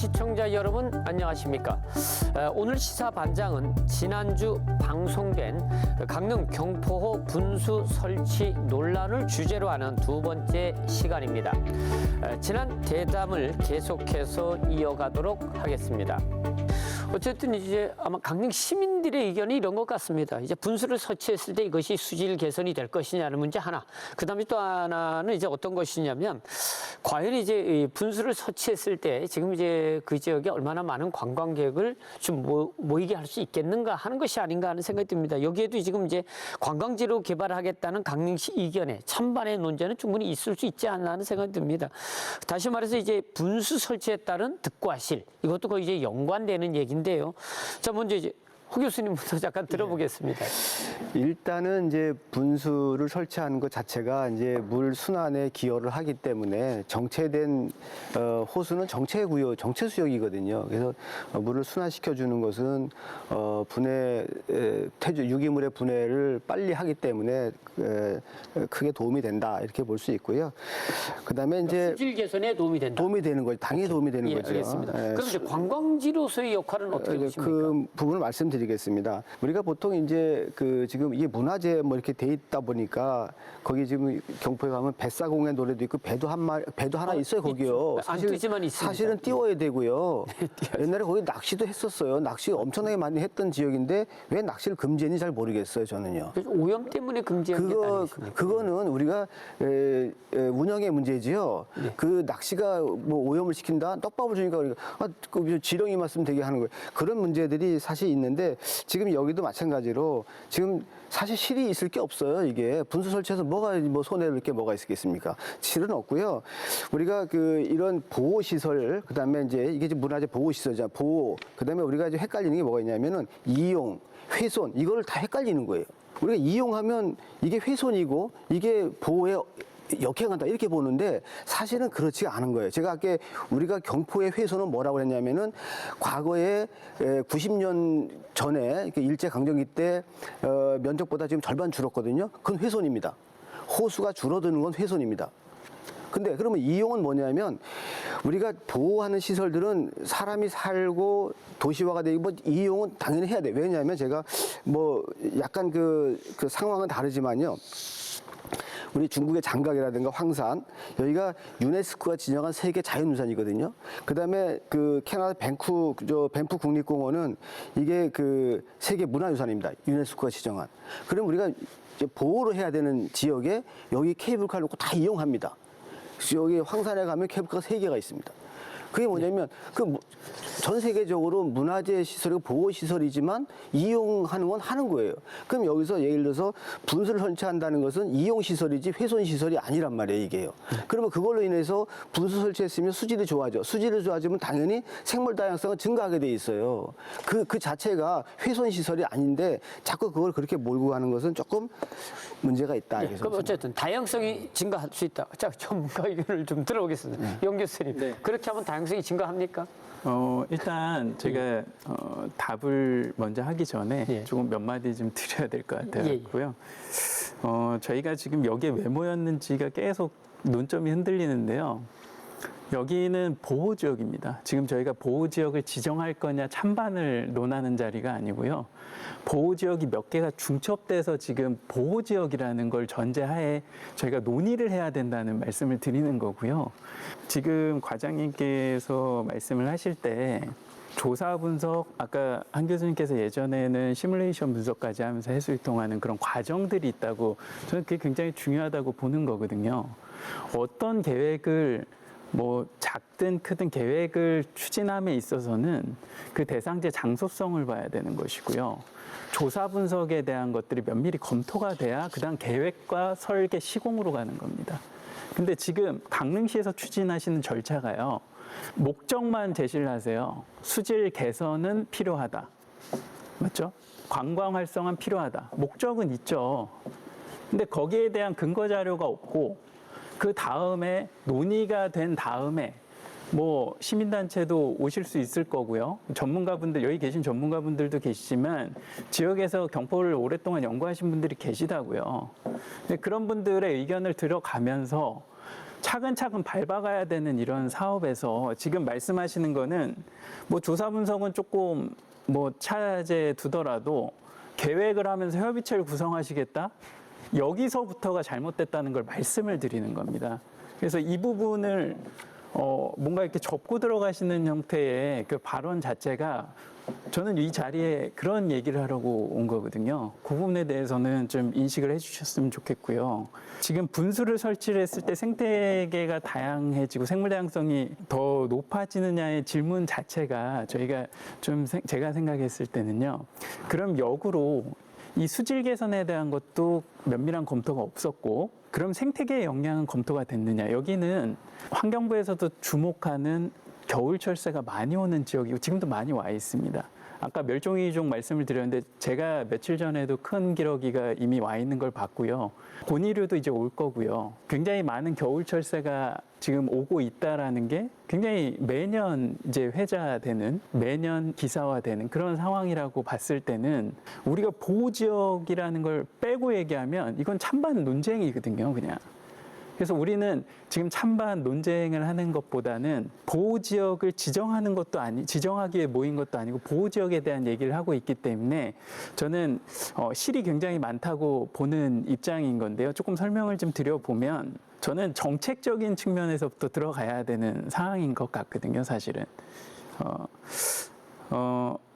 시청자 여러분 안녕하십니까? 오늘 시사 반장은 지난주 방송된 강릉 경포호 분수 설치 논란을 주제로 하는 두 번째 시간입니다. 지난 대담을 계속해서 이어가도록 하겠습니다. 어쨌든 이제 아마 강릉 시민들의 의견이 이런 것 같습니다. 이제 분수를 설치했을 때 이것이 수질 개선이 될 것이냐는 문제 하나. 그다음에 또 하나는 이제 어떤 것이냐면 과연 이제 이 분수를 설치했을 때 지금 이제 그 지역에 얼마나 많은 관광객을 좀 모이게 할 수 있겠는가 하는 것이 아닌가 하는 생각이 듭니다. 여기에도 지금 이제 관광지로 개발하겠다는 강릉시 의견에 찬반의 논쟁은 충분히 있을 수 있지 않나 하는 생각이 듭니다. 다시 말해서 이제 분수 설치에 따른 득과 실 이것도 거의 이제 연관되는 얘기인데요. 자, 먼저 이제 호 교수님부터 잠깐 들어보겠습니다. 일단은 이제 분수를 설치하는 것 자체가 이제 물 순환에 기여를 하기 때문에 정체된 호수는 정체 구역, 정체 수역이거든요. 그래서 물을 순환시켜 주는 것은 유기물의 분해를 빨리 하기 때문에 크게 도움이 된다 이렇게 볼 수 있고요. 그다음에 이제 수질 개선에 도움이 된다. 도움이 되는 거죠. 당연히 도움이 되는 거죠. 알겠습니다. 그럼 이제 관광지로서의 역할은 어떻게 보십니까? 그 부분을 말씀드리겠습니다. 우리가 보통 이제 지금 이게 문화재 뭐 이렇게 돼 있다 보니까 거기 지금 경포에 가면 뱃사공의 노래도 있고 배도 하나 있어요 거기요. 안 뜨지만 있습니다. 사실은 띄워야 되고요. 옛날에 거기 낚시도 했었어요. 낚시 엄청나게 많이 했던 지역인데 왜 낚시를 금지했는지 잘 모르겠어요 저는요. 오염 때문에 금지한 게 아니십니까? 그거는 우리가 운영의 문제지요. 네. 그 낚시가 뭐 오염을 시킨다, 떡밥을 주니까 우리가 지렁이 말씀 되게 하는 거예요. 그런 문제들이 사실 있는데 지금 여기도 마찬가지로 지금 사실 실이 있을 게 없어요. 이게 분수 설치해서 뭐가 뭐 손해를 게 뭐가 있겠습니까? 실은 없고요. 우리가 이런 보호 시설 그다음에 이제 이게 이제 문화재 보호 시설이잖아. 보호 그다음에 우리가 이제 헷갈리는 게 뭐가 있냐면은 이용, 훼손 이거를 다 헷갈리는 거예요. 우리가 이용하면 이게 훼손이고 이게 보호에 역행한다 이렇게 보는데 사실은 그렇지가 않은 거예요. 제가 아까 우리가 경포의 훼손은 뭐라고 했냐면은 과거에 90년 전에 일제강점기 때 면적보다 지금 절반 줄었거든요. 그건 훼손입니다. 호수가 줄어드는 건 훼손입니다. 근데 그러면 이용은 뭐냐면 우리가 보호하는 시설들은 사람이 살고 도시화가 되고 뭐 이용은 당연히 해야 돼. 왜냐하면 제가 뭐 약간 그 상황은 다르지만요. 우리 중국의 장각이라든가 황산 여기가 유네스코가 지정한 세계 자연유산이거든요. 그다음에 캐나다 밴프 국립공원은 이게 세계 문화유산입니다. 유네스코가 지정한. 그럼 우리가 이제 보호를 해야 되는 지역에 여기 케이블카 놓고 다 이용합니다. 여기 황산에 가면 케이블카가 3개가 있습니다. 그게 뭐냐면 전 세계적으로 문화재 시설이고 보호 시설이지만 이용하는 건 하는 거예요. 그럼 여기서 예를 들어서 분수를 설치한다는 것은 이용 시설이지 훼손 시설이 아니란 말이에요, 이게요. 그러면 그걸로 인해서 분수 설치했으면 수질이 좋아져. 수질이 좋아지면 당연히 생물 다양성은 증가하게 돼 있어요. 그 자체가 훼손 시설이 아닌데 자꾸 그걸 그렇게 몰고 가는 것은 조금 문제가 있다. 네, 그럼 어쨌든 다양성이 증가할 수 있다. 자, 전문가 의견을 좀 들어보겠습니다. 영 교수님, 네. 그렇게 하면 다양성이 증가합니까? 일단 제가 답을 먼저 하기 전에 예. 조금 몇 마디 좀 드려야 될 것 같아요. 저희가 지금 여기에 왜 모였는지가 계속 논점이 흔들리는데요. 여기는 보호지역입니다. 지금 저희가 보호지역을 지정할 거냐 찬반을 논하는 자리가 아니고요. 보호지역이 몇 개가 중첩돼서 지금 보호지역이라는 걸 전제하에 저희가 논의를 해야 된다는 말씀을 드리는 거고요. 지금 과장님께서 말씀을 하실 때 조사 분석, 아까 한 교수님께서 예전에는 시뮬레이션 분석까지 하면서 해수유통하는 그런 과정들이 있다고 저는 그게 굉장히 중요하다고 보는 거거든요. 어떤 계획을 뭐 작든 크든 계획을 추진함에 있어서는 그 대상지의 장소성을 봐야 되는 것이고요. 조사 분석에 대한 것들이 면밀히 검토가 돼야 그다음 계획과 설계 시공으로 가는 겁니다. 근데 지금 강릉시에서 추진하시는 절차가요. 목적만 제시를 하세요. 수질 개선은 필요하다. 맞죠? 관광 활성화는 필요하다. 목적은 있죠. 근데 거기에 대한 근거 자료가 없고 그 다음에 논의가 된 다음에 뭐 시민단체도 오실 수 있을 거고요. 전문가분들, 여기 계신 전문가분들도 계시지만 지역에서 경포를 오랫동안 연구하신 분들이 계시다고요. 그런 분들의 의견을 들어가면서 차근차근 밟아가야 되는 이런 사업에서 지금 말씀하시는 거는 뭐 조사 분석은 조금 뭐 차제 두더라도 계획을 하면서 협의체를 구성하시겠다? 여기서부터가 잘못됐다는 걸 말씀을 드리는 겁니다. 그래서 이 부분을 뭔가 이렇게 접고 들어가시는 형태의 그 발언 자체가 저는 이 자리에 그런 얘기를 하려고 온 거거든요. 그 부분에 대해서는 좀 인식을 해주셨으면 좋겠고요. 지금 분수를 설치를 했을 때 생태계가 다양해지고 생물 다양성이 더 높아지느냐의 질문 자체가 저희가 좀 제가 생각했을 때는요. 그럼 역으로 이 수질 개선에 대한 것도 면밀한 검토가 없었고 그럼 생태계의 영향은 검토가 됐느냐. 여기는 환경부에서도 주목하는 겨울철새가 많이 오는 지역이고 지금도 많이 와 있습니다. 아까 멸종위기종 말씀을 드렸는데 제가 며칠 전에도 큰 기러기가 이미 와 있는 걸 봤고요. 곤이류도 이제 올 거고요. 굉장히 많은 겨울철새가 지금 오고 있다라는 게 굉장히 매년 이제 회자되는, 매년 기사화되는 그런 상황이라고 봤을 때는 우리가 보호지역이라는 걸 빼고 얘기하면 이건 찬반 논쟁이거든요, 그냥. 그래서 우리는 지금 찬반 논쟁을 하는 것보다는 보호지역을 지정하는 것도 지정하기 위해 모인 것도 아니고 보호지역에 대한 얘기를 하고 있기 때문에 저는 실이 굉장히 많다고 보는 입장인 건데요. 조금 설명을 좀 드려보면 저는 정책적인 측면에서부터 들어가야 되는 상황인 것 같거든요, 사실은.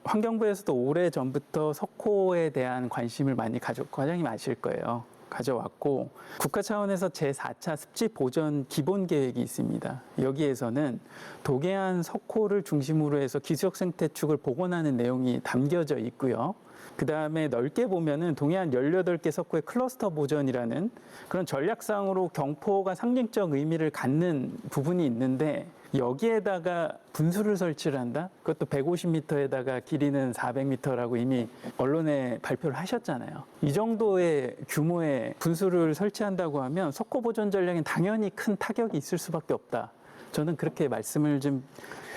환경부에서도 오래전부터 석호에 대한 관심을 많이 과장님 아실 거예요. 가져왔고 국가 차원에서 제4차 습지 보전 기본 계획이 있습니다. 여기에서는 도계안 석호를 중심으로 해서 기수적 생태축을 복원하는 내용이 담겨져 있고요. 그 다음에 넓게 보면은 동해안 18개 석호의 클러스터 보전이라는 그런 전략상으로 경포가 상징적 의미를 갖는 부분이 있는데 여기에다가 분수를 설치를 한다? 그것도 150m에다가 길이는 400m라고 이미 언론에 발표를 하셨잖아요. 이 정도의 규모의 분수를 설치한다고 하면 석호 보존 전략엔 당연히 큰 타격이 있을 수밖에 없다. 저는 그렇게 말씀을 좀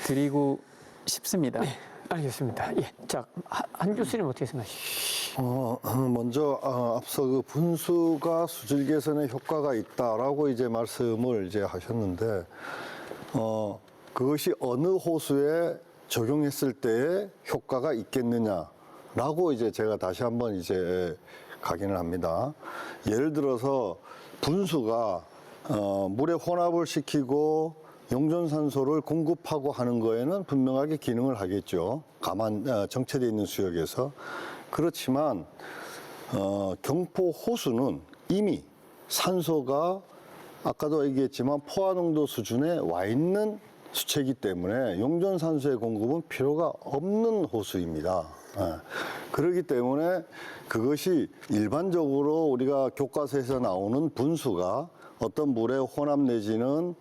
드리고 싶습니다. 네, 알겠습니다. 예. 자, 한 교수님 어떻게 생각하십니까? 먼저 앞서 그 분수가 수질 개선에 효과가 있다라고 이제 말씀을 이제 하셨는데 그것이 어느 호수에 적용했을 때에 효과가 있겠느냐라고 이제 제가 다시 한번 이제 각인을 합니다. 예를 들어서 분수가 물에 혼합을 시키고 용존산소를 공급하고 하는 거에는 분명하게 기능을 하겠죠. 정체되어 있는 수역에서. 그렇지만 경포 호수는 이미 산소가 아까도 얘기했지만 포화 농도 수준에 와 있는 수채이기 때문에 용존산소의 공급은 필요가 없는 호수입니다. 그렇기 때문에 그것이 일반적으로 우리가 교과서에서 나오는 분수가 어떤 물의 혼합 내지는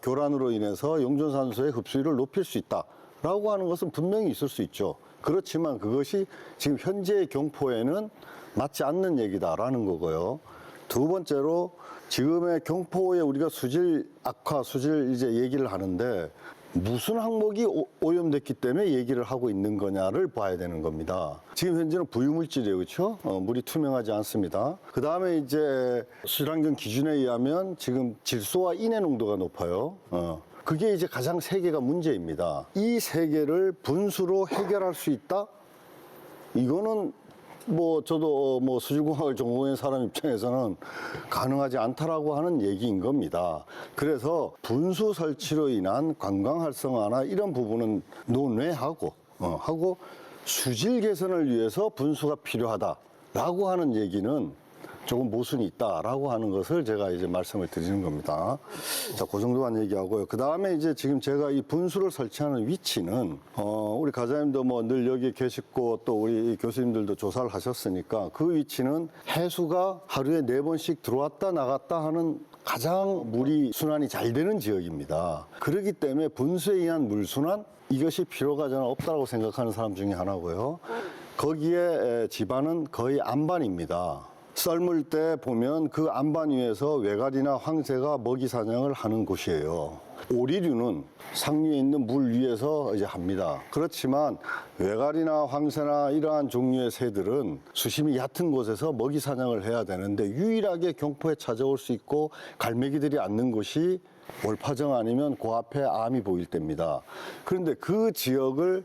교란으로 인해서 용존산소의 흡수율을 높일 수 있다라고 하는 것은 분명히 있을 수 있죠. 그렇지만 그것이 지금 현재의 경포에는 맞지 않는 얘기다라는 거고요. 두 번째로 지금의 경포에 우리가 수질 악화, 수질 이제 얘기를 하는데 무슨 항목이 오염됐기 때문에 얘기를 하고 있는 거냐를 봐야 되는 겁니다. 지금 현재는 부유물질이에요, 그렇죠? 물이 투명하지 않습니다. 그 다음에 이제 수질환경 기준에 의하면 지금 질소와 인해 농도가 높아요. 그게 이제 가장 세 개가 문제입니다. 이 세 개를 분수로 해결할 수 있다? 이거는 저도 수질공학을 전공한 사람 입장에서는 가능하지 않다라고 하는 얘기인 겁니다. 그래서 분수 설치로 인한 관광 활성화나 이런 부분은 논외하고 수질 개선을 위해서 분수가 필요하다라고 하는 얘기는 조금 모순이 있다라고 하는 것을 제가 이제 말씀을 드리는 겁니다. 자, 그 정도만 얘기하고요. 그 다음에 이제 지금 제가 이 분수를 설치하는 위치는, 우리 가장님도 늘 여기 계시고 또 우리 교수님들도 조사를 하셨으니까 그 위치는 해수가 하루에 4번씩 들어왔다 나갔다 하는 가장 물이 순환이 잘 되는 지역입니다. 그렇기 때문에 분수에 의한 물순환, 이것이 필요가 저는 없다고 생각하는 사람 중에 하나고요. 거기에 지반은 거의 안반입니다. 썰물 때 보면 그 안반 위에서 외갈이나 황새가 먹이 사냥을 하는 곳이에요. 오리류는 상류에 있는 물 위에서 이제 합니다. 그렇지만 외갈이나 황새나 이러한 종류의 새들은 수심이 얕은 곳에서 먹이 사냥을 해야 되는데 유일하게 경포에 찾아올 수 있고 갈매기들이 앉는 곳이 월파정 아니면 그 앞에 암이 보일 때입니다. 그런데 그 지역을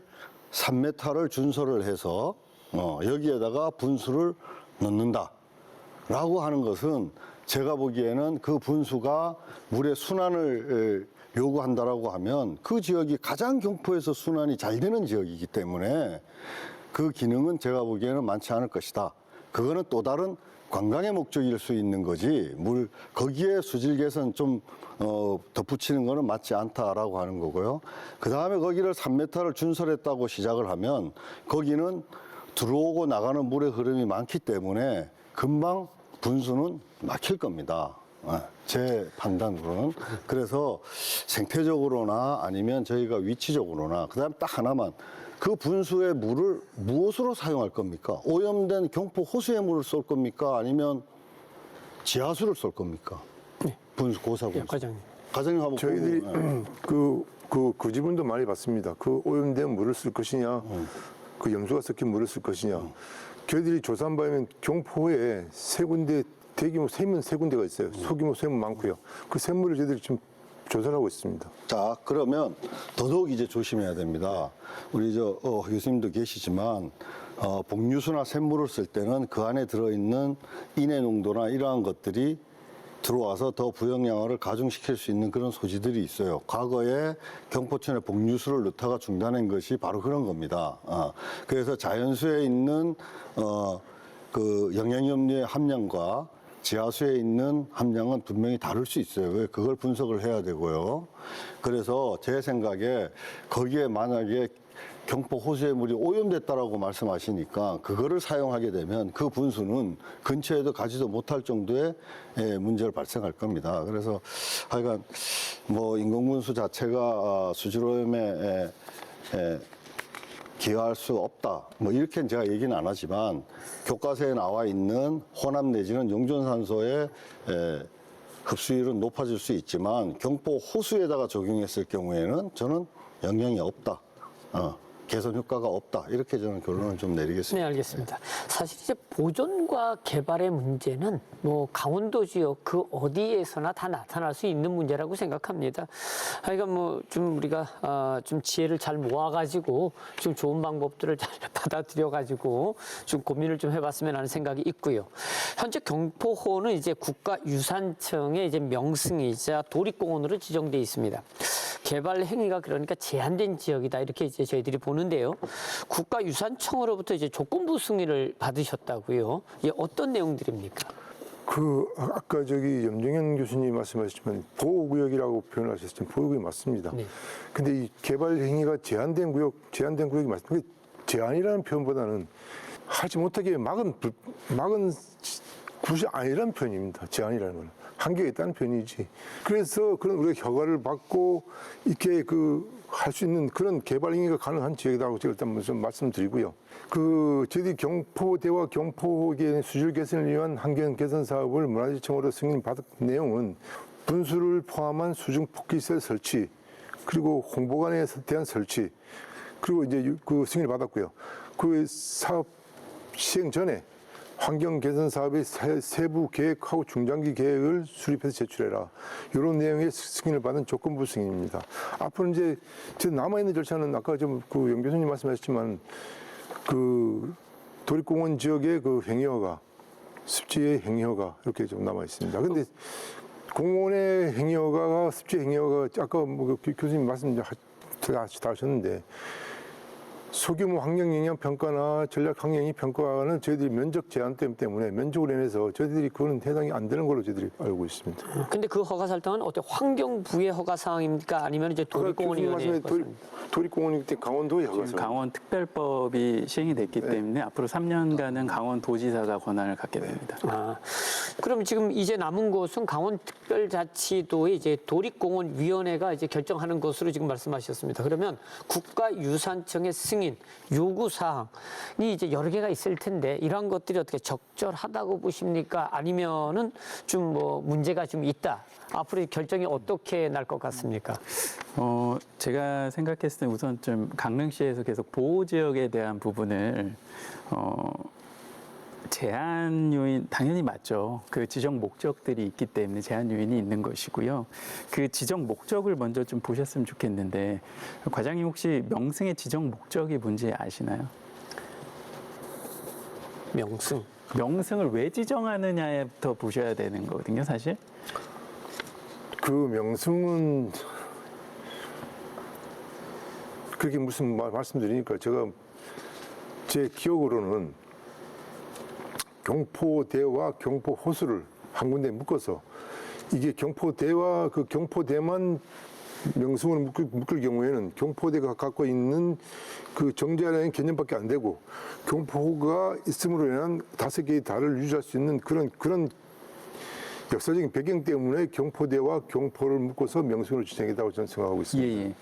3m를 준설을 해서 여기에다가 분수를 넣는다라고 하는 것은 제가 보기에는 그 분수가 물의 순환을 요구한다라고 하면 그 지역이 가장 경포에서 순환이 잘 되는 지역이기 때문에 그 기능은 제가 보기에는 많지 않을 것이다. 그거는 또 다른 관광의 목적일 수 있는 거지 거기에 수질 개선 좀 덧붙이는 거는 맞지 않다라고 하는 거고요. 그 다음에 거기를 3m를 준설했다고 시작을 하면 거기는 들어오고 나가는 물의 흐름이 많기 때문에 금방 분수는 막힐 겁니다. 제 판단으로는. 그래서 생태적으로나 아니면 저희가 위치적으로나 그다음에 딱 하나만 그 분수의 물을 무엇으로 사용할 겁니까? 오염된 경포 호수의 물을 쏠 겁니까? 아니면 지하수를 쏠 겁니까? 분수 고사분수. 과장님. 과장님 한번 저희들이 보면, 그 지분도 많이 받습니다. 그 오염된 물을 쓸 것이냐, 그 염수가 섞인 물을 쓸 것이냐. 저희들이 조사한 바에는 경포에 세 군데 대규모 세면 세 군데가 있어요. 소규모 세면 많고요. 그 샘물을 저희들이 지금 조사를 하고 있습니다. 자, 그러면 더더욱 이제 조심해야 됩니다. 우리 교수님도 계시지만, 복류수나 샘물을 쓸 때는 그 안에 들어있는 인해 농도나 이러한 것들이 들어와서 더 부영양화를 가중시킬 수 있는 그런 소지들이 있어요. 과거에 경포천에 복류수를 넣다가 중단한 것이 바로 그런 겁니다. 그래서 자연수에 있는 그 영양염료의 함량과 지하수에 있는 함량은 분명히 다를 수 있어요. 왜? 그걸 분석을 해야 되고요. 그래서 제 생각에 거기에 만약에 경포 호수의 물이 오염됐다라고 말씀하시니까 그거를 사용하게 되면 그 분수는 근처에도 가지도 못할 정도의 문제를 발생할 겁니다. 그래서 하여간 뭐 인공분수 자체가 수질오염에 기여할 수 없다. 뭐 이렇게는 제가 얘기는 안 하지만 교과서에 나와 있는 혼합 내지는 용존산소의 흡수율은 높아질 수 있지만 경포 호수에다가 적용했을 경우에는 저는 영향이 없다. 개선 효과가 없다. 이렇게 저는 결론을 좀 내리겠습니다. 네, 알겠습니다. 사실 이제 보존과 개발의 문제는 뭐 강원도 지역 그 어디에서나 다 나타날 수 있는 문제라고 생각합니다. 하여간 뭐 좀 우리가 좀 지혜를 잘 모아가지고 좀 좋은 방법들을 잘 받아들여가지고 좀 고민을 좀 해봤으면 하는 생각이 있고요. 현재 경포호는 이제 국가유산청의 이제 명승이자 도립공원으로 지정돼 있습니다. 개발 행위가 그러니까 제한된 지역이다 이렇게 이제 저희들이 보는데요. 국가유산청으로부터 이제 조건부 승인을 받으셨다고요. 이게 어떤 내용들입니까? 아까 염정현 교수님 말씀하셨지만 보호구역이라고 표현하셨지만 보호구역이 맞습니다. 네. 근데 이 개발 행위가 제한된 구역이 맞습니다. 제한이라는 표현보다는 하지 못하게 막은 굳이 아니라는 표현입니다. 제한이라는 건 한계가 있다는 표현이지. 그래서 그런 우리가 허가를 받고 이렇게 할 수 있는 그런 개발 행위가 가능한 지역이라고 제가 일단 좀 말씀드리고요. 저희들이 경포대와 경포호의 수질 개선을 위한 환경 개선 사업을 문화재청으로 승인받은 내용은 분수를 포함한 수중 폭기시설 설치, 그리고 홍보관에 대한 설치, 그리고 이제 그 승인을 받았고요. 그 사업 시행 전에 환경 개선 사업의 세부 계획하고 중장기 계획을 수립해서 제출해라. 이런 내용의 승인을 받은 조건부 승인입니다. 앞으로 이제 남아있는 절차는 아까 영 교수님 말씀하셨지만 도립공원 지역의 행위허가, 습지의 행위허가 이렇게 좀 남아 있습니다. 근데 공원의 행위허가가 습지 행위허가 아까 교수님 말씀 다 하셨는데 소규모 환경영향 평가나 전략 환경영향 평가는 저희들이 면적 제한 때문에 면적으로 인해서 저희들이 그거는 해당이 안 되는 걸로 저희들이 알고 있습니다. 근데 그 허가 설정은 어때? 환경부의 허가 사항입니까? 아니면 이제 도립공원위원회? 도립공원이 그때 강원도의 허가 지금 사항. 강원특별법이 시행이 됐기 때문에 앞으로 3년간은 강원도지사가 권한을 갖게 됩니다. 그럼 지금 이제 남은 곳은 강원특별자치도의 이제 도립공원위원회가 이제 결정하는 것으로 지금 말씀하셨습니다. 그러면 국가유산청의 승인 기본적인 요구 사항이 이제 여러 개가 있을 텐데 이러한 것들이 어떻게 적절하다고 보십니까? 아니면은 좀 뭐 문제가 좀 있다. 앞으로 결정이 어떻게 날 것 같습니까? 제가 생각했을 때 우선 좀 강릉시에서 계속 보호 지역에 대한 부분을 제한 요인 당연히 맞죠. 그 지정 목적들이 있기 때문에 제한 요인이 있는 것이고요. 그 지정 목적을 먼저 좀 보셨으면 좋겠는데 과장님 혹시 명승의 지정 목적이 뭔지 아시나요? 명승. 명승을 왜 지정하느냐부터 보셔야 되는 거거든요, 사실. 그 명승은 그렇게 무슨 말씀드리니까 제가 제 기억으로는 경포대와 경포호수를 한 군데 묶어서 이게 경포대와 그 경포대만 명승으로 묶을 경우에는 경포대가 갖고 있는 그 정자라는 개념밖에 안 되고 경포가 있음으로 인한 5개의 달을 유지할 수 있는 그런 역사적인 배경 때문에 경포대와 경포를 묶어서 명승으로 지정했다고 저는 생각하고 있습니다. 예,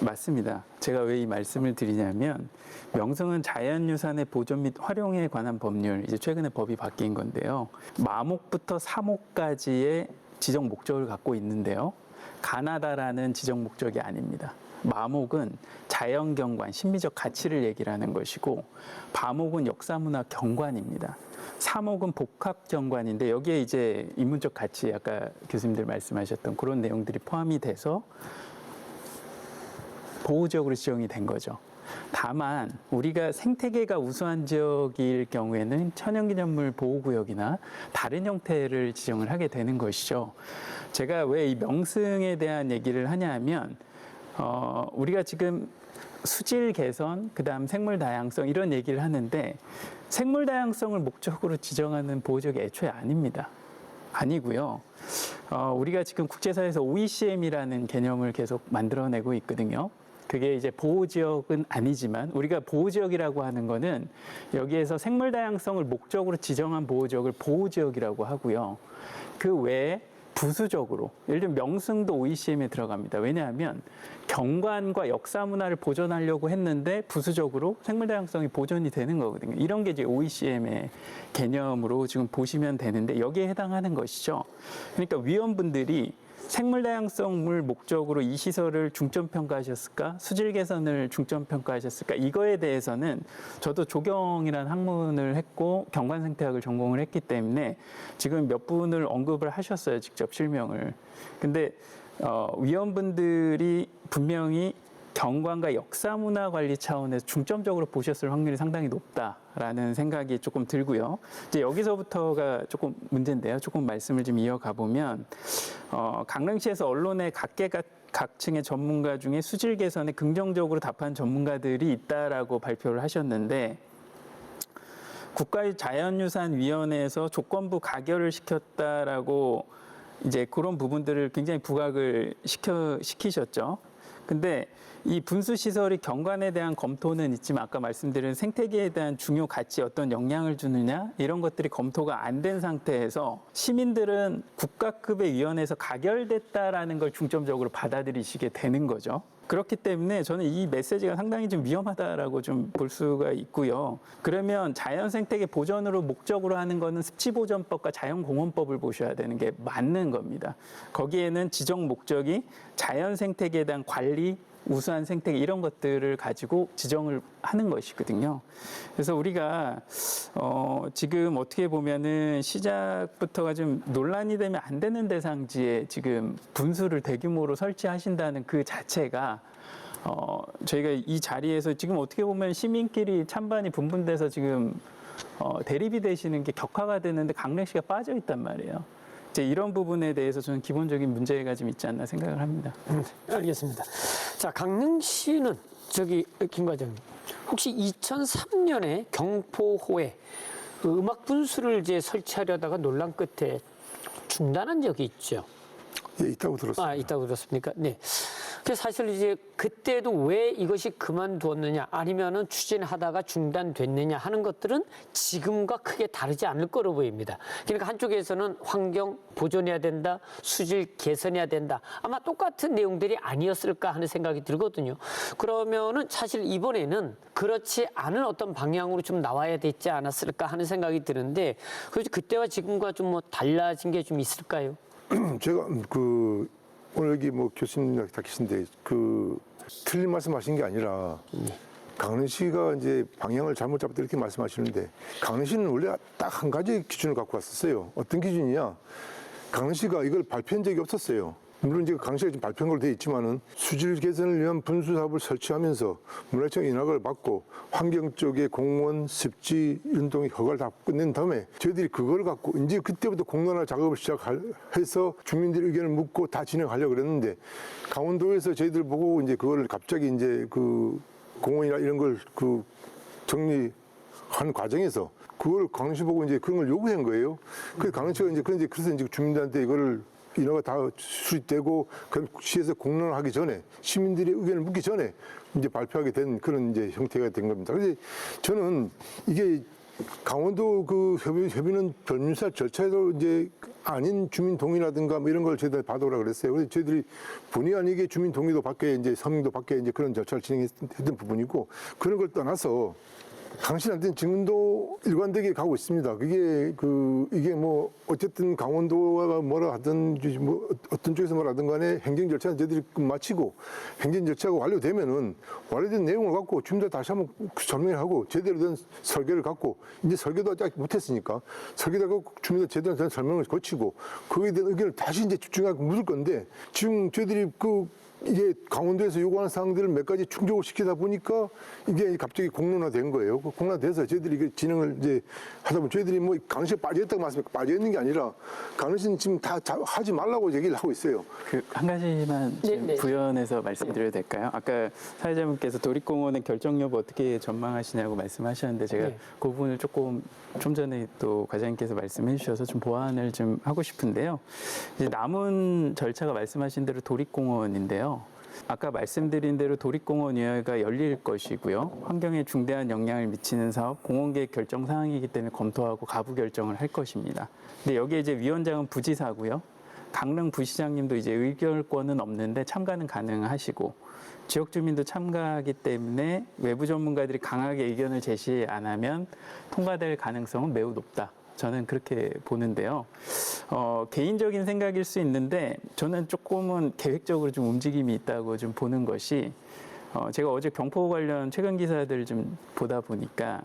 맞습니다. 제가 왜 이 말씀을 드리냐면 명승은 자연유산의 보존 및 활용에 관한 법률, 이제 최근에 법이 바뀐 건데요. 마목부터 사목까지의 지정 목적을 갖고 있는데요. 가나다라는 지정 목적이 아닙니다. 마목은 자연경관, 심미적 가치를 얘기를 하는 것이고 바목은 역사문화 경관입니다. 사목은 복합경관인데 여기에 이제 인문적 가치, 아까 교수님들 말씀하셨던 그런 내용들이 포함이 돼서 보호지역으로 지정이 된 거죠. 다만 우리가 생태계가 우수한 지역일 경우에는 천연기념물 보호구역이나 다른 형태를 지정을 하게 되는 것이죠. 제가 왜 이 명승에 대한 얘기를 하냐 하면 우리가 지금 수질 개선, 그다음 생물 다양성 이런 얘기를 하는데 생물 다양성을 목적으로 지정하는 보호지역이 애초에 아닙니다. 아니고요. 우리가 지금 국제사회에서 OECM이라는 개념을 계속 만들어내고 있거든요. 그게 이제 보호지역은 아니지만 우리가 보호지역이라고 하는 거는 여기에서 생물 다양성을 목적으로 지정한 보호지역을 보호지역이라고 하고요. 그 외에 부수적으로, 예를 들면 명승도 OECM에 들어갑니다. 왜냐하면 경관과 역사 문화를 보존하려고 했는데 부수적으로 생물 다양성이 보존이 되는 거거든요. 이런 게 이제 OECM의 개념으로 지금 보시면 되는데 여기에 해당하는 것이죠. 그러니까 위원분들이 생물 다양성을 목적으로 이 시설을 중점 평가하셨을까? 수질 개선을 중점 평가하셨을까? 이거에 대해서는 저도 조경이라는 학문을 했고 경관 생태학을 전공을 했기 때문에 지금 몇 분을 언급을 하셨어요. 직접 실명을. 근데 위원분들이 분명히 경관과 역사 문화 관리 차원에서 중점적으로 보셨을 확률이 상당히 높다라는 생각이 조금 들고요. 이제 여기서부터가 조금 문제인데요. 조금 말씀을 좀 이어가 보면 강릉시에서 언론에 각층의 전문가 중에 수질 개선에 긍정적으로 답한 전문가들이 있다라고 발표를 하셨는데 국가자연유산위원회에서 조건부 가결을 시켰다라고 이제 그런 부분들을 굉장히 부각을 시키셨죠. 근데 이 분수시설이 경관에 대한 검토는 있지만 아까 말씀드린 생태계에 대한 중요 가치 어떤 영향을 주느냐 이런 것들이 검토가 안 된 상태에서 시민들은 국가급의 위원회에서 가결됐다라는 걸 중점적으로 받아들이시게 되는 거죠. 그렇기 때문에 저는 이 메시지가 상당히 좀 위험하다라고 좀 볼 수가 있고요. 그러면 자연생태계 보전으로 목적으로 하는 거는 습지보전법과 자연공원법을 보셔야 되는 게 맞는 겁니다. 거기에는 지정 목적이 자연생태계에 대한 관리, 우수한 생태계 이런 것들을 가지고 지정을 하는 것이거든요. 그래서 우리가 지금 어떻게 보면은 시작부터가 좀 논란이 되면 안 되는 대상지에 지금 분수를 대규모로 설치하신다는 그 자체가 저희가 이 자리에서 지금 어떻게 보면 시민끼리 찬반이 분분돼서 지금 대립이 되시는 게 격화가 되는데 강릉시가 빠져 있단 말이에요. 이제 이런 부분에 대해서 저는 기본적인 문제가 좀 있지 않나 생각을 합니다. 알겠습니다. 자, 강릉시는 김 과장님, 혹시 2003년에 경포호에 음악 분수를 이제 설치하려다가 논란 끝에 중단한 적이 있죠? 예, 있다고 들었습니다. 있다고 들었습니까? 네. 그 사실 이제 그때도 왜 이것이 그만두었느냐 아니면은 추진하다가 중단됐느냐 하는 것들은 지금과 크게 다르지 않을 거로 보입니다. 그러니까 한쪽에서는 환경 보존해야 된다, 수질 개선해야 된다. 아마 똑같은 내용들이 아니었을까 하는 생각이 들거든요. 그러면은 사실 이번에는 그렇지 않은 어떤 방향으로 좀 나와야 되지 않았을까 하는 생각이 드는데 그래서 그때와 지금과 좀 뭐 달라진 게 좀 있을까요? 제가 오늘 여기 뭐 교수님 다 계신데 틀린 말씀하신 게 아니라 강릉시가 이제 방향을 잘못 잡았다 이렇게 말씀하시는데 강릉시는 원래 딱 한 가지 기준을 갖고 왔었어요. 어떤 기준이냐? 강릉시가 이걸 발표한 적이 없었어요. 물론 이제 강릉시가 지금 발표한 걸로 되어 있지만은 수질 개선을 위한 분수 사업을 설치하면서 문화청 인허가를 받고 환경 쪽에 공원, 습지, 운동의 허가를 다 끝낸 다음에 저희들이 그걸 갖고 이제 그때부터 공론화 작업을 시작해서 주민들의 의견을 묻고 다 진행하려고 그랬는데 강원도에서 저희들 보고 이제 그걸 갑자기 이제 공원이나 이런 걸 정리한 과정에서 그걸 강릉시 보고 이제 그런 걸 요구한 거예요. 그래서 강릉시가 그래서 이제 주민들한테 이거를 인허가 다 수립되고 그럼 시에서 공론을 하기 전에 시민들의 의견을 묻기 전에 이제 발표하게 된 그런 이제 형태가 된 겁니다. 그래서 저는 이게 강원도 협의는 변유사 절차에서 이제 아닌 주민 동의라든가 뭐 이런 걸 저희들 받아오라 그랬어요. 그래서 저희들이 본의 아니게 주민 동의도 받게 이제 서명도 받게 이제 그런 절차를 진행했던 부분이고 그런 걸 떠나서 강신한테는 지금도 일관되게 가고 있습니다. 이게 뭐 어쨌든 강원도가 뭐라 하든 뭐 어떤 쪽에서 뭐라 하든 간에 행정 절차는 저희들이 마치고 행정 절차가 완료되면은 완료된 내용을 갖고 주민들 다시 한번 설명하고 제대로 된 설계를 갖고 이제 설계도 아직 못했으니까 설계도 갖고 주민들 제대로 된 설명을 거치고 거기에 대한 의견을 다시 이제 집중하고 묻을 건데 지금 저희들이 이게 강원도에서 요구하는 사항들을 몇 가지 충족을 시키다 보니까 이게 갑자기 공론화된 거예요. 공론화돼서 저희들이 이게 진행을 이제 하다 보면 저희들이 뭐 강릉시에 빠져있다고 말씀드리니까 빠져있는 게 아니라 강릉시는 지금 다 하지 말라고 얘기를 하고 있어요. 한 가지만 지금 네. 부연해서 말씀드려도 될까요? 아까 사회자분께서 도립공원의 결정 여부 어떻게 전망하시냐고 말씀하셨는데 제가 네. 그 부분을 좀 전에 또 과장님께서 말씀해 주셔서 좀 보완을 좀 하고 싶은데요. 이제 남은 절차가 말씀하신 대로 도립공원인데요. 아까 말씀드린 대로 도립공원위원회가 열릴 것이고요. 환경에 중대한 영향을 미치는 사업, 공원계획 결정 사항이기 때문에 검토하고 가부 결정을 할 것입니다. 근데 여기에 이제 위원장은 부지사고요. 강릉 부시장님도 이제 의결권은 없는데 참가는 가능하시고 지역 주민도 참가하기 때문에 외부 전문가들이 강하게 의견을 제시 안 하면 통과될 가능성은 매우 높다. 저는 그렇게 보는데요. 개인적인 생각일 수 있는데 저는 조금은 계획적으로 좀 움직임이 있다고 좀 보는 것이 제가 어제 경포 관련 최근 기사들을 좀 보다 보니까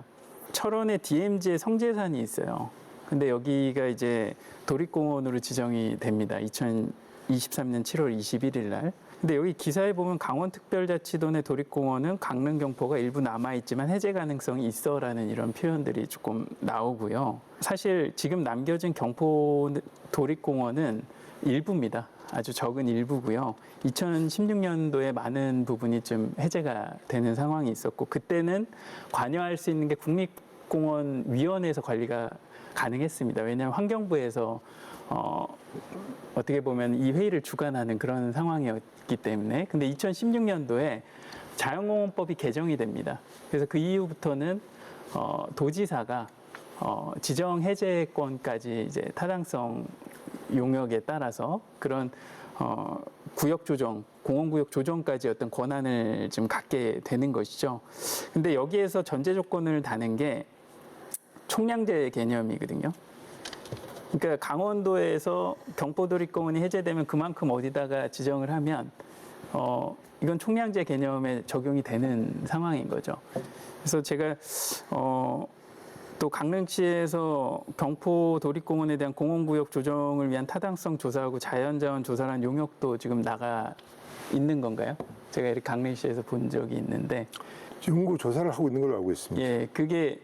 철원에 DMZ의 성재산이 있어요. 근데 여기가 이제 도립공원으로 지정이 됩니다. 2023년 7월 21일 날. 근데 여기 기사에 보면 강원특별자치도 내 도립공원은 강릉 경포가 일부 남아있지만 해제 가능성이 있어라는 이런 표현들이 조금 나오고요. 사실 지금 남겨진 경포 도립공원은 일부입니다. 아주 적은 일부고요. 2016년도에 많은 부분이 좀 해제가 되는 상황이 있었고 그때는 관여할 수 있는 게 국립공원위원회에서 관리가 가능했습니다. 왜냐하면 환경부에서 어떻게 보면 이 회의를 주관하는 그런 상황이었기 때문에. 근데 2016년도에 자연공원법이 개정이 됩니다. 그래서 그 이후부터는 도지사가 지정 해제권까지 이제 타당성 용역에 따라서 그런 구역 조정, 공원구역 조정까지 어떤 권한을 좀 갖게 되는 것이죠. 근데 여기에서 전제 조건을 다는 게 총량제 개념이거든요. 그러니까 강원도에서 경포도립공원이 해제되면 그만큼 어디다가 지정을 하면 이건 총량제 개념에 적용이 되는 상황인 거죠. 그래서 제가 또 강릉시에서 경포도립공원에 대한 공원구역 조정을 위한 타당성 조사하고 자연자원 조사라는 용역도 지금 나가 있는 건가요? 제가 이렇게 강릉시에서 본 적이 있는데 연구 조사를 하고 있는 걸로 알고 있습니다. 예, 그게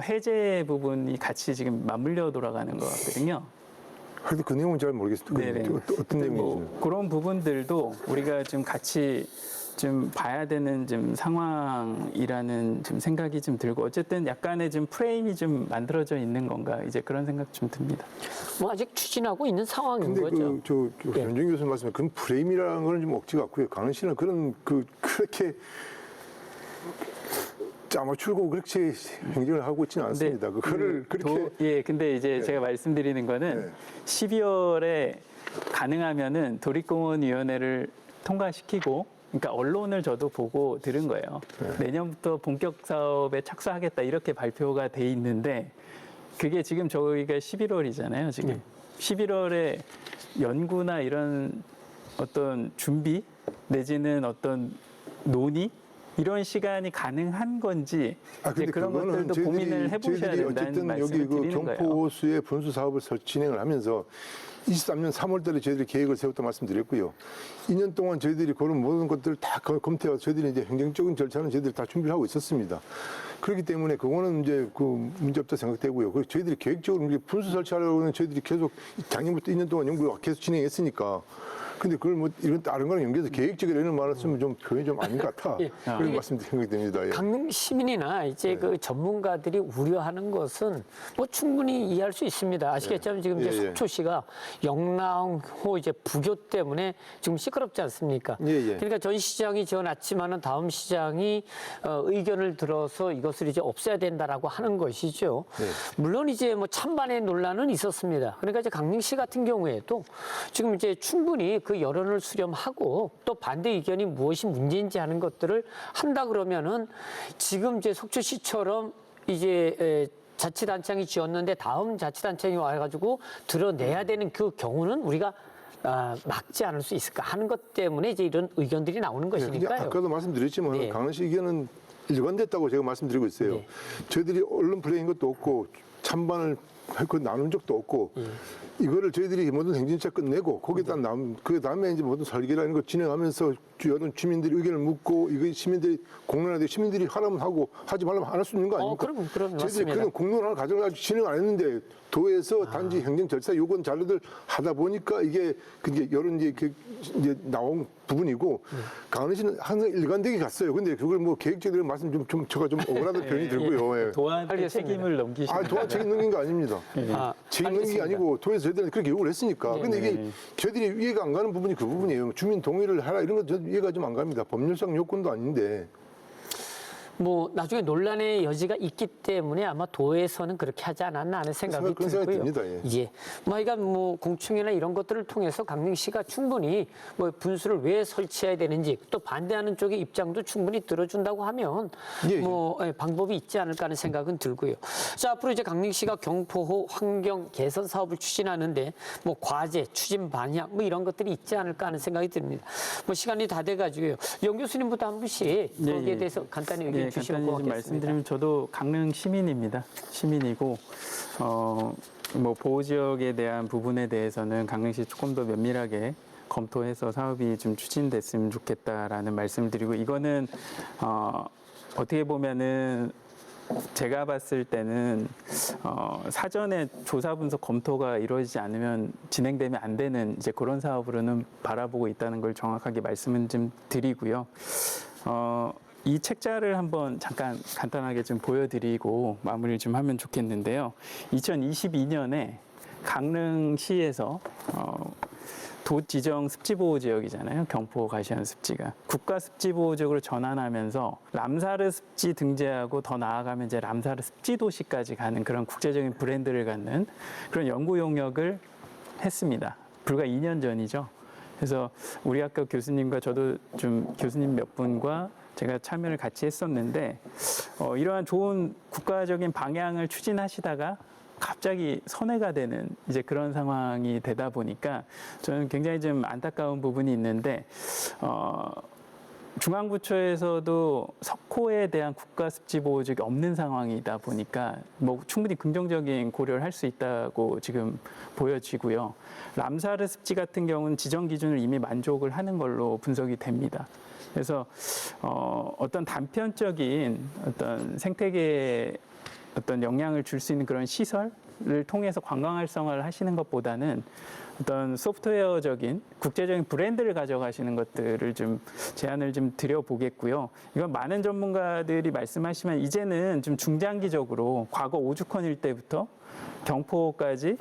해제 부분이 같이 지금 맞물려 돌아가는 것 같거든요. 하여튼 그 내용은 잘 모르겠습니다. 네네. 어떤 내용인지. 그런 부분들도 우리가 좀 같이 좀 봐야 되는 좀 상황이라는 좀 생각이 좀 들고 어쨌든 약간의 좀 프레임이 좀 만들어져 있는 건가 이제 그런 생각 좀 듭니다. 뭐 아직 추진하고 있는 상황인 근데 거죠. 예. 현정 교수님 말씀에 그런 프레임이라는 거는 좀 억지 같고요. 강은 씨는 그런 그렇게 짜맞추고 그렇게 행정을 하고 있지는 않습니다. 그거를 그렇게 예, 근데 이제 제가 말씀드리는 거는 네. 12월에 가능하면은 도립공원위원회를 통과시키고, 그러니까 언론을 저도 보고 들은 거예요. 내년부터 본격 사업에 착수하겠다 이렇게 발표가 돼 있는데 그게 지금 저희가 11월이잖아요. 지금 11월에 연구나 이런 어떤 준비 내지는 어떤 논의 이런 시간이 가능한 건지 이제 그런 것들도 고민을 해보셔야 된다는 어쨌든 여기 말씀을 그 드리는 거예요. 경포호수의 분수 사업을 진행을 하면서 23년 3월달에 저희들이 계획을 세웠다 말씀드렸고요. 2년 동안 저희들이 그런 모든 것들을 다 검토해서 저희들이 이제 행정적인 절차는 저희들이 다 준비를 하고 있었습니다. 그렇기 때문에 그거는 이제 그 문제 없다 생각되고요. 그리고 저희들이 계획적으로 이제 분수 설치하려고는 저희들이 계속 작년부터 2년 동안 연구를 계속 진행했으니까. 근데 그걸 뭐 이런 다른 거랑 연계해서 계획적이라 이런 말을 쓰면 좀 표현이 좀 아닌 것 같아. 예. 그런 말씀드린 생각이 됩니다. 예. 강릉 시민이나 이제 그 전문가들이 우려하는 것은 뭐 충분히 이해할 수 있습니다. 아시겠지만 지금 이제 예, 예. 속초시가 영랑호 이제 부교 때문에 지금 시끄럽지 않습니까? 예, 예. 그러니까 전 시장이 지어놨지만은 다음 시장이 의견을 들어서 이것을 이제 없애야 된다라고 하는 것이죠. 네. 물론 이제 뭐 찬반의 논란은 있었습니다. 그러니까 이제 강릉시 같은 경우에도 지금 이제 충분히 그 여론을 수렴하고 또 반대 의견이 무엇이 문제인지 하는 것들을 한다 그러면은 지금 이제 속초시처럼 이제 자치단체장이 지었는데 다음 자치단체장이 와가지고 드러내야 되는 그 경우는 우리가 막지 않을 수 있을까 하는 것 때문에 이제 이런 의견들이 나오는 근데 것이니까요. 아까도 말씀드렸지만 네. 강릉시 의견은 일관됐다고 제가 말씀드리고 있어요. 네. 저희들이 언론 플레이인 것도 없고 찬반을 나눈 적도 없고 이거를 저희들이 모든 행정차 끝내고 거기다 그 다음에 이제 모든 설계라는 거 진행하면서 여러 주민들이 의견을 묻고 이거 시민들이 공론화돼 시민들이 하라면 하고 하지 말라면 안 할 수 있는 거 아닙니까? 그럼 저희들이 맞습니다. 그런 공론화를 가져가지고 진행 안 했는데 도에서 단지 행정 절차 요건 자료들 하다 보니까 이게 여론 이제 나온 부분이고 강릉시는 항상 일관되게 갔어요. 근데 그걸 뭐 계획적으로 말씀 좀 제가 좀 억울하다는 표현이 들고요. 예. 도한테 알겠습니다. 책임을 넘기시는 도와 책임 넘긴 거 아닙니다. 책임 넘긴 게 알겠습니다. 아니고 도에서 저희들한테 그렇게 요구를 했으니까. 네, 근데 이게 저희들이 이해가 안 가는 부분이 그 부분이에요. 주민 동의를 하라 이런 거 저도 이해가 좀 안 갑니다. 법률상 요건도 아닌데. 뭐 나중에 논란의 여지가 있기 때문에 아마 도에서는 그렇게 하지 않았나 하는 생각이 그런 생각이 들고요. 듭니다. 예. 뭐 하여간 뭐 공청회나 이런 것들을 통해서 강릉시가 충분히 뭐 분수를 왜 설치해야 되는지 또 반대하는 쪽의 입장도 충분히 들어준다고 하면 예, 뭐 방법이 있지 않을까 하는 생각은 들고요. 자, 앞으로 이제 강릉시가 경포호 환경 개선 사업을 추진하는데 뭐 과제, 추진 방향 뭐 이런 것들이 있지 않을까 하는 생각이 듭니다. 뭐 시간이 다 돼가지고요. 영 교수님부터 한 분씩 거기에 대해서 간단히 의견 주시면 간단히 좀 고맙겠습니다. 말씀드리면 저도 강릉 시민입니다. 시민이고 뭐 보호 지역에 대한 부분에 대해서는 강릉시 조금 더 면밀하게 검토해서 사업이 좀 추진됐으면 좋겠다라는 말씀을 드리고 이거는 어떻게 보면은 제가 봤을 때는 사전에 조사 분석 검토가 이루어지지 않으면 진행되면 안 되는 이제 그런 사업으로는 바라보고 있다는 걸 정확하게 말씀은 좀 드리고요. 이 책자를 한번 잠깐 간단하게 좀 보여드리고 마무리를 좀 하면 좋겠는데요. 2022년에 강릉시에서 도 지정 습지보호 지역이잖아요. 경포 가시현 습지가 국가 습지보호 지역으로 전환하면서 람사르 습지 등재하고 더 나아가면 이제 람사르 습지 도시까지 가는 그런 국제적인 브랜드를 갖는 그런 연구 용역을 했습니다. 불과 2년 전이죠. 그래서 우리 학교 교수님과 저도 좀 교수님 몇 분과 제가 참여를 같이 했었는데 이러한 좋은 국가적인 방향을 추진하시다가 갑자기 선회가 되는 이제 그런 상황이 되다 보니까 저는 굉장히 좀 안타까운 부분이 있는데 중앙부처에서도 석호에 대한 국가 습지 보호지역이 없는 상황이다 보니까 뭐 충분히 긍정적인 고려를 할 수 있다고 지금 보여지고요. 람사르 습지 같은 경우는 지정 기준을 이미 만족을 하는 걸로 분석이 됩니다. 그래서 어떤 단편적인 어떤 생태계에 어떤 영향을 줄 수 있는 그런 시설 를 통해서 관광 활성화를 하시는 것보다는 어떤 소프트웨어적인 국제적인 브랜드를 가져가시는 것들을 좀 제안을 좀 드려보겠고요. 이건 많은 전문가들이 말씀하시면 이제는 좀 중장기적으로 과거 오죽헌일 때부터 경포까지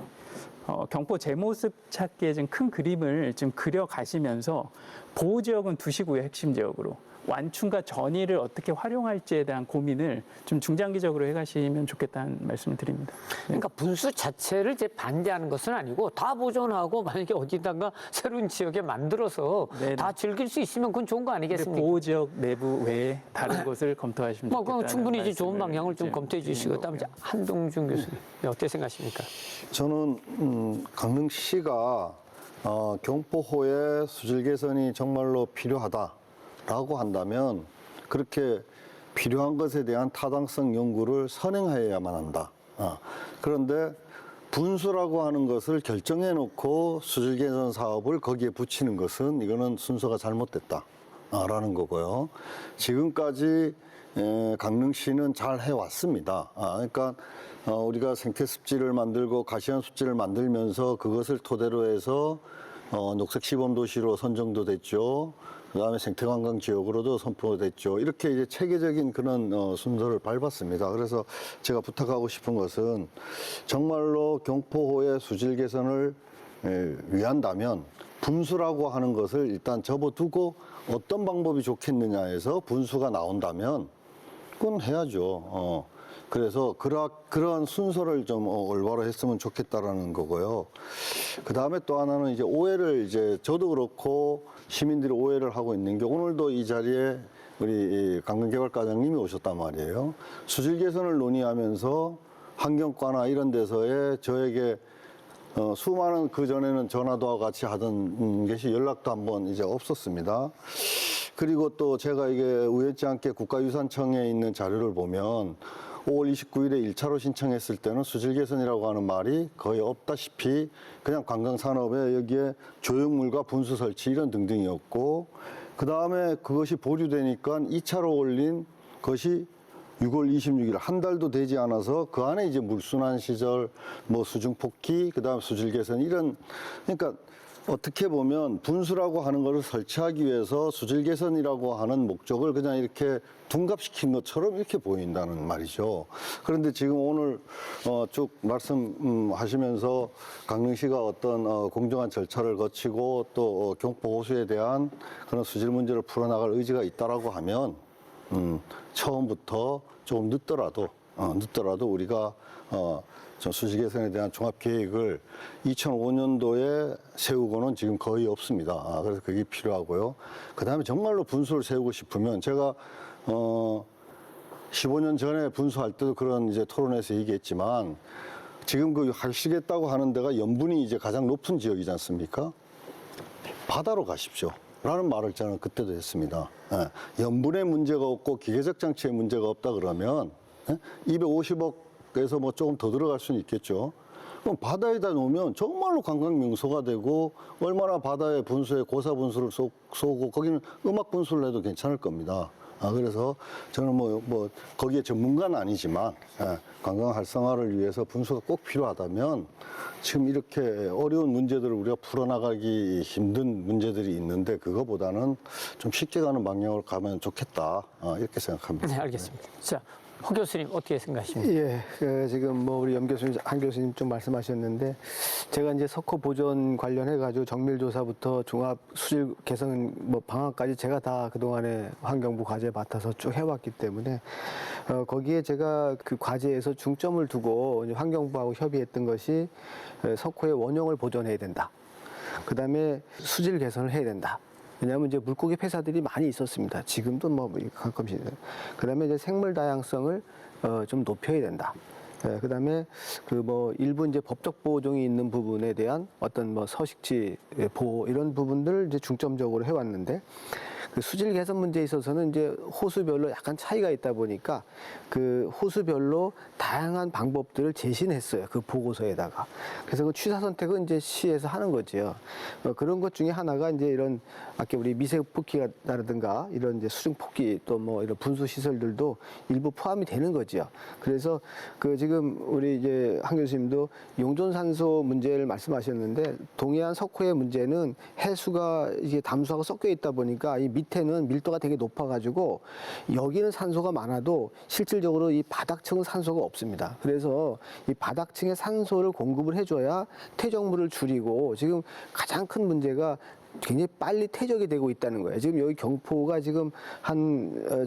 경포 제 모습 찾기에 좀 큰 그림을 좀 그려가시면서 보호 지역은 두시고요, 핵심 지역으로. 완충과 전이를 어떻게 활용할지에 대한 고민을 좀 중장기적으로 해가시면 좋겠다는 말씀을 드립니다. 그러니까 분수 자체를 이제 반대하는 것은 아니고 다 보존하고 만약에 어디다가 새로운 지역에 만들어서 네네. 다 즐길 수 있으면 그건 좋은 거 아니겠습니까? 보호 지역 내부 외에 다른 곳을 검토하시면 뭐 좋겠다는 그건 충분히 이제 좋은 말씀을 방향을 좀 지금 검토해 주시고 드리는 그다음에 이제 거고요. 한동준 교수님 어떻게 생각하십니까? 저는 강릉시가 경포호의 수질 개선이 정말로 필요하다라고 한다면 그렇게 필요한 것에 대한 타당성 연구를 선행해야만 한다. 그런데 분수라고 하는 것을 결정해 놓고 수질 개선 사업을 거기에 붙이는 것은 이거는 순서가 잘못됐다라는 거고요. 지금까지 강릉시는 잘 해왔습니다. 그러니까 우리가 생태 습지를 만들고 가시원 습지를 만들면서 그것을 토대로 해서 녹색 시범 도시로 선정도 됐죠. 그다음에 생태관광 지역으로도 선포됐죠. 이렇게 이제 체계적인 그런 순서를 밟았습니다. 그래서 제가 부탁하고 싶은 것은 정말로 경포호의 수질 개선을 위한다면 분수라고 하는 것을 일단 접어두고 어떤 방법이 좋겠느냐에서 분수가 나온다면 그건 해야죠. 그래서 그러한 순서를 좀 올바로 했으면 좋겠다라는 거고요. 그 다음에 또 하나는 이제 오해를 이제 저도 그렇고 시민들이 오해를 하고 있는 게 오늘도 이 자리에 우리 강릉개발과장님이 오셨단 말이에요. 수질 개선을 논의하면서 환경과나 이런 데서에 저에게 수많은 그전에는 전화도 같이 하던 것이 연락도 한번 이제 없었습니다. 그리고 또 제가 이게 우연치 않게 국가유산청에 있는 자료를 보면 5월 29일에 1차로 신청했을 때는 수질 개선이라고 하는 말이 거의 없다시피 그냥 관광산업에 여기에 조형물과 분수 설치 이런 등등이었고 그 다음에 그것이 보류되니까 2차로 올린 것이 6월 26일 한 달도 되지 않아서 그 안에 이제 물순환 시절 뭐 수중 폭기 그다음 수질 개선 이런 그러니까 어떻게 보면 분수라고 하는 것을 설치하기 위해서 수질 개선이라고 하는 목적을 그냥 이렇게 둔갑시킨 것처럼 이렇게 보인다는 말이죠. 그런데 지금 오늘 쭉 말씀하시면서 강릉시가 어떤 공정한 절차를 거치고 또 경포 호수에 대한 그런 수질 문제를 풀어나갈 의지가 있다라고 하면 처음부터 조금 늦더라도 우리가 저 수질 개선에 대한 종합 계획을 2005년도에 세우고는 지금 거의 없습니다. 그래서 그게 필요하고요. 그 다음에 정말로 분수를 세우고 싶으면 제가 15년 전에 분수할 때도 그런 이제 토론에서 얘기했지만 지금 그 하시겠다고 하는 데가 염분이 이제 가장 높은 지역이지 않습니까? 바다로 가십시오. 라는 말을 저는 그때도 했습니다. 염분의 문제가 없고 기계적 장치의 문제가 없다 그러면 250억에서 뭐 조금 더 들어갈 수는 있겠죠. 그럼 바다에다 놓으면 정말로 관광 명소가 되고 얼마나 바다의 분수에 고사 분수를 쏘고 거기는 음악 분수를 해도 괜찮을 겁니다. 그래서 저는 뭐 거기에 전문가는 아니지만 관광 활성화를 위해서 분수가 꼭 필요하다면 지금 이렇게 어려운 문제들을 우리가 풀어나가기 힘든 문제들이 있는데 그거보다는 좀 쉽게 가는 방향으로 가면 좋겠다 이렇게 생각합니다. 네, 알겠습니다. 자, 허 교수님 어떻게 생각하십니까? 예, 지금 뭐 우리 염 교수님, 한 교수님 좀 말씀하셨는데 제가 이제 석호 보존 관련해 가지고 정밀 조사부터 종합 수질 개선 뭐 방안까지 제가 다 그동안에 환경부 과제에 맡아서 쭉 해왔기 때문에 거기에 제가 그 과제에서 중점을 두고 이제 환경부하고 협의했던 것이 석호의 원형을 보존해야 된다. 그다음에 수질 개선을 해야 된다. 왜냐하면 이제 물고기 폐사들이 많이 있었습니다. 지금도 뭐 가끔씩. 그다음에 이제 생물 다양성을 좀 높여야 된다. 그다음에 그 뭐 일부 이제 법적 보호종이 있는 부분에 대한 어떤 뭐 서식지 보호 이런 부분들을 이제 중점적으로 해왔는데 그 수질 개선 문제에 있어서는 이제 호수별로 약간 차이가 있다 보니까 그 호수별로 다양한 방법들을 제시했어요. 그 보고서에다가. 그래서 그 취사 선택은 이제 시에서 하는 거지요. 그런 것 중에 하나가 이제 이런 아까 우리 미세 폭기라든가 이런 이제 수중 폭기 또 뭐 이런 분수 시설들도 일부 포함이 되는 거지요. 그래서 그 지금 우리 이제 한 교수님도 용존산소 문제를 말씀하셨는데 동해안 석호의 문제는 해수가 이게 담수하고 섞여 있다 보니까 이 밑에는 밀도가 되게 높아가지고 여기는 산소가 많아도 실질적으로 이 바닥층은 산소가 없습니다. 그래서 이 바닥층에 산소를 공급을 해줘야 퇴적물을 줄이고 지금 가장 큰 문제가 굉장히 빨리 퇴적이 되고 있다는 거예요. 지금 여기 경포가 지금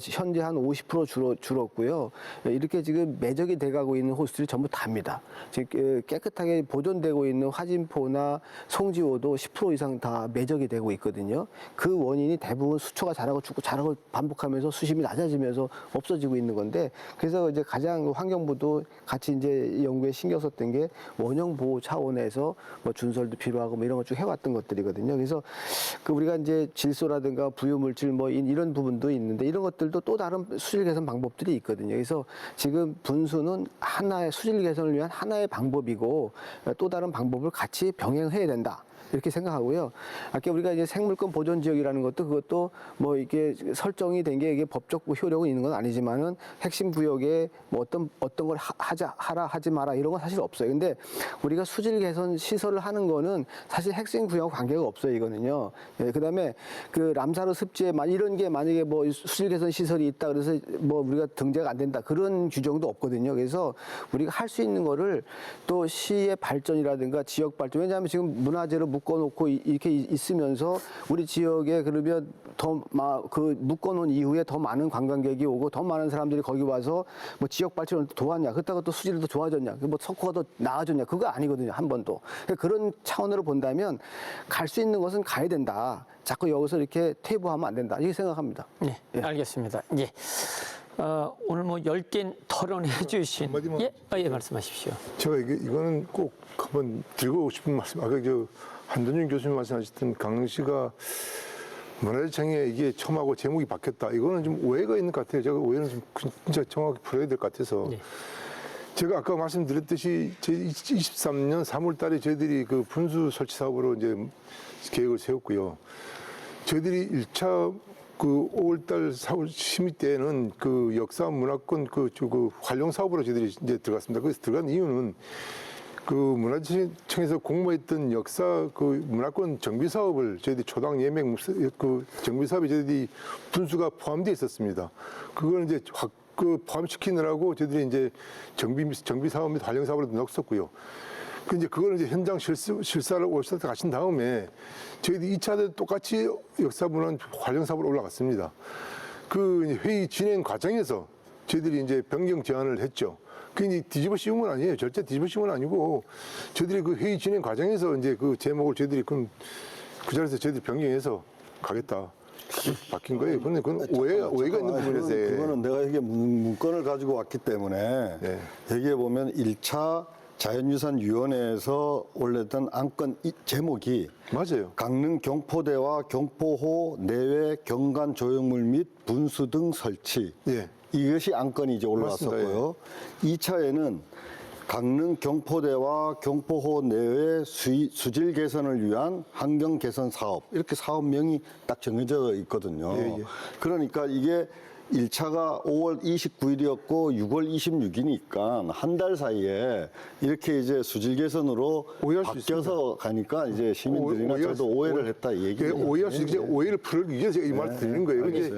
현재 한 50% 줄었고요. 이렇게 지금 매적이 돼가고 있는 호수들이 전부 답니다. 지금 깨끗하게 보존되고 있는 화진포나 송지호도 10% 이상 다 매적이 되고 있거든요. 그 원인이 대부분 수초가 자라고 죽고 자라고 반복하면서 수심이 낮아지면서 없어지고 있는 건데 그래서 이제 가장 환경부도 같이 이제 연구에 신경 썼던 게 원형 보호 차원에서 뭐 준설도 필요하고 뭐 이런 것 쭉 해왔던 것들이거든요. 그래서 그 우리가 이제 질소라든가 부유물질 뭐 이런 부분도 있는데 이런 것들도 또 다른 수질 개선 방법들이 있거든요. 그래서 지금 분수는 하나의 수질 개선을 위한 하나의 방법이고 또 다른 방법을 같이 병행해야 된다. 이렇게 생각하고요. 아까 우리가 이제 생물권 보존 지역이라는 것도 그것도 뭐 이게 설정이 된 게 이게 법적 효력은 있는 건 아니지만은 핵심 구역에 뭐 어떤 걸 하라 하지 마라 이런 건 사실 없어요. 근데 우리가 수질 개선 시설을 하는 거는 사실 핵심 구역하고 관계가 없어요. 이거는요. 예, 그다음에 그 람사르 습지에 이런 게 만약에 뭐 수질 개선 시설이 있다 그래서 뭐 우리가 등재가 안 된다 그런 규정도 없거든요. 그래서 우리가 할 수 있는 거를 또 시의 발전이라든가 지역 발전 왜냐하면 지금 문화재로 묶어놓고 이렇게 있으면서 우리 지역에 그러면 더 그 묶어놓은 이후에 더 많은 관광객이 오고 더 많은 사람들이 거기 와서 뭐 지역 발전을 도왔냐 그렇다고 또 수질이 더 좋아졌냐 뭐 석호가 더 나아졌냐 그거 아니거든요 한 번도 그런 차원으로 본다면 갈 수 있는 것은 가야 된다 자꾸 여기서 이렇게 퇴보하면 안 된다 이렇게 생각합니다. 네, 알겠습니다. 예. 오늘 뭐 10개 토론해 주신 한마디만 예, 말씀하십시오. 제가 이거는 꼭 한번 드리고 싶은 말씀. 아까 한동준 교수님 말씀하셨던 강릉시가 문화재청에 이게 처음하고 제목이 바뀌었다. 이거는 좀 오해가 있는 것 같아요. 제가 오해는 좀 진짜 정확히 풀어야 될 것 같아서. 네. 제가 아까 말씀드렸듯이 23년 3월 달에 저희들이 그 분수 설치 사업으로 이제 계획을 세웠고요. 저희들이 1차 그 5월달 4월 심의 때는 그 역사 문화권 그 활용 사업으로 저희들이 이제 들어갔습니다. 그래서 들어간 이유는 그 문화재청에서 공모했던 역사 그 문화권 정비 사업을 저희들이 초당 예명 그 정비 사업에 저희들이 분수가 포함되어 있었습니다. 그걸 이제 포함시키느라고 저희들이 이제 정비 사업 및 활용 사업으로 넣었었고요. 그 이제 그걸 이제 현장 실사를 오셔서 가신 다음에 저희들이 2차 때 똑같이 역사 문화 활용 사업으로 올라갔습니다. 그 회의 진행 과정에서 저희들이 이제 변경 제안을 했죠. 그 이제 뒤집어 씌운 건 아니에요. 절대 뒤집어 씌운 건 아니고 저희들이 그 회의 진행 과정에서 이제 그 제목을 저희들이 그 자리에서 저희들이 변경해서 가겠다. 바뀐 거예요. 근데 그건 오해가 있는 부분에서. 그거는 내가 이게 문건을 가지고 왔기 때문에 네. 여기에 보면 1차 자연유산위원회에서 올렸던 안건 제목이 맞아요. 강릉 경포대와 경포호 내외 경관 조형물 및 분수 등 설치. 예. 이것이 안건이 이제 올라왔었고요. 2차에는 강릉 경포대와 경포호 내외 수질 개선을 위한 환경 개선 사업 이렇게 사업명이 딱 정해져 있거든요. 예, 예. 그러니까 이게 1차가 5월 29일이었고 6월 26이니까 한 달 사이에 이렇게 이제 수질 개선으로 오해할 수 바뀌어서 가니까 이제 시민들이나 저도 오해를 했다 이 얘기예요. 오해할 수 있게 오해를 풀기 위해서 제가 이 말을 드리는 거예요. 이게